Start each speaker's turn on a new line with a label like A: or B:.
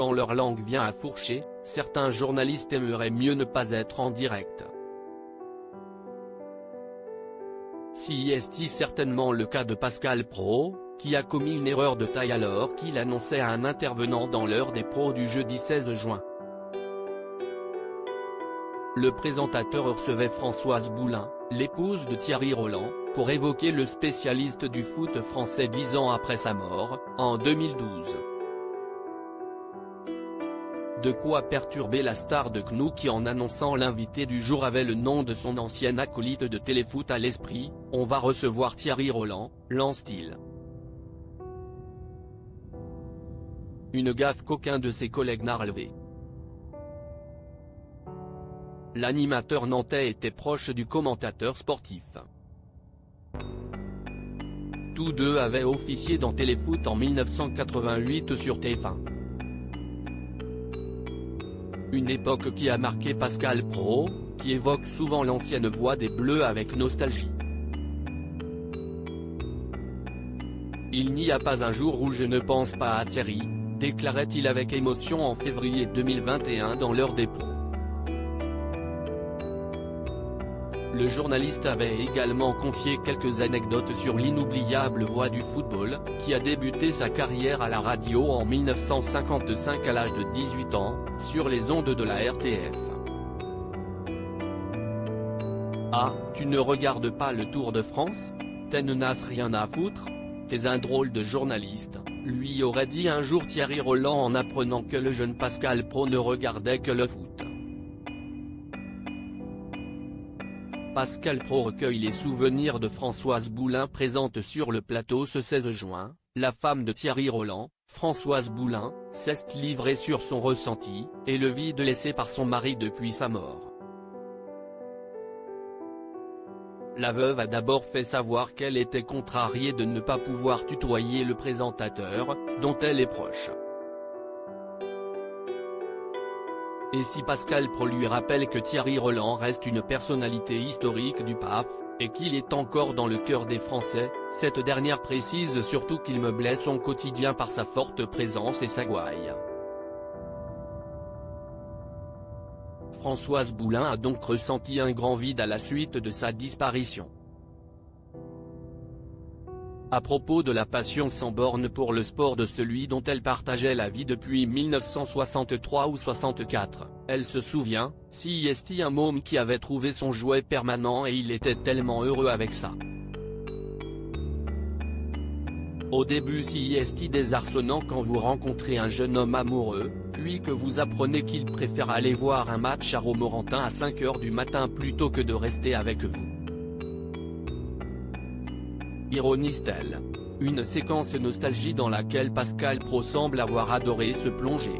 A: quand leur langue vient à fourcher, certains journalistes aimeraient mieux ne pas être en direct. Si est certainement le cas de Pascal Praud, qui a commis une erreur de taille alors qu'il annonçait à un intervenant dans l'heure des pros du jeudi 16 juin. Le présentateur recevait Françoise Boulin, l'épouse de Thierry Roland, pour évoquer le spécialiste du foot français 10 ans après sa mort, en 2012. De quoi perturber la star de CNOO qui en annonçant l'invité du jour avait le nom de son ancien acolyte de téléfoot à l'esprit. On va recevoir Thierry Roland, lance-t-il. Une gaffe qu'aucun de ses collègues n'a relevée. L'animateur nantais était proche du commentateur sportif. Tous deux avaient officié dans Téléfoot en 1988 sur TF1. Une époque qui a marqué Pascal Praud, qui évoque souvent l'ancienne voix des Bleus avec nostalgie. Il n'y a pas un jour où je ne pense pas à Thierry, déclarait-il avec émotion en février 2021 dans l'heure des pros. Le journaliste avait également confié quelques anecdotes sur l'inoubliable voix du football, qui a débuté sa carrière à la radio en 1955 à l'âge de 18 ans, sur les ondes de la RTF. Ah, tu ne regardes pas le Tour de France? T'en n'as rien à foutre? T'es un drôle de journaliste, lui aurait dit un jour Thierry Roland en apprenant que le jeune Pascal Praud ne regardait que le foot. Pascal Praud recueille les souvenirs de Françoise Boulin présente sur le plateau ce 16 juin, la femme de Thierry Roland, Françoise Boulin, s'est livrée sur son ressenti, et le vide laissé par son mari depuis sa mort. La veuve a d'abord fait savoir qu'elle était contrariée de ne pas pouvoir tutoyer le présentateur, dont elle est proche. Et si Pascal Praud lui rappelle que Thierry Roland reste une personnalité historique du PAF, et qu'il est encore dans le cœur des Français, cette dernière précise surtout qu'il meublait son quotidien par sa forte présence et sa gouaille. Françoise Boulin a donc ressenti un grand vide à la suite de sa disparition. À propos de la passion sans borne pour le sport de celui dont elle partageait la vie depuis 1963 ou 64, elle se souvient, si est un môme qui avait trouvé son jouet permanent et il était tellement heureux avec ça. Au début si est désarçonnant quand vous rencontrez un jeune homme amoureux, puis que vous apprenez qu'il préfère aller voir un match à Romorantin à 5 h du matin plutôt que de rester avec vous. Ironise-t-elle. Une séquence nostalgie dans laquelle Pascal Praud semble avoir adoré se plonger.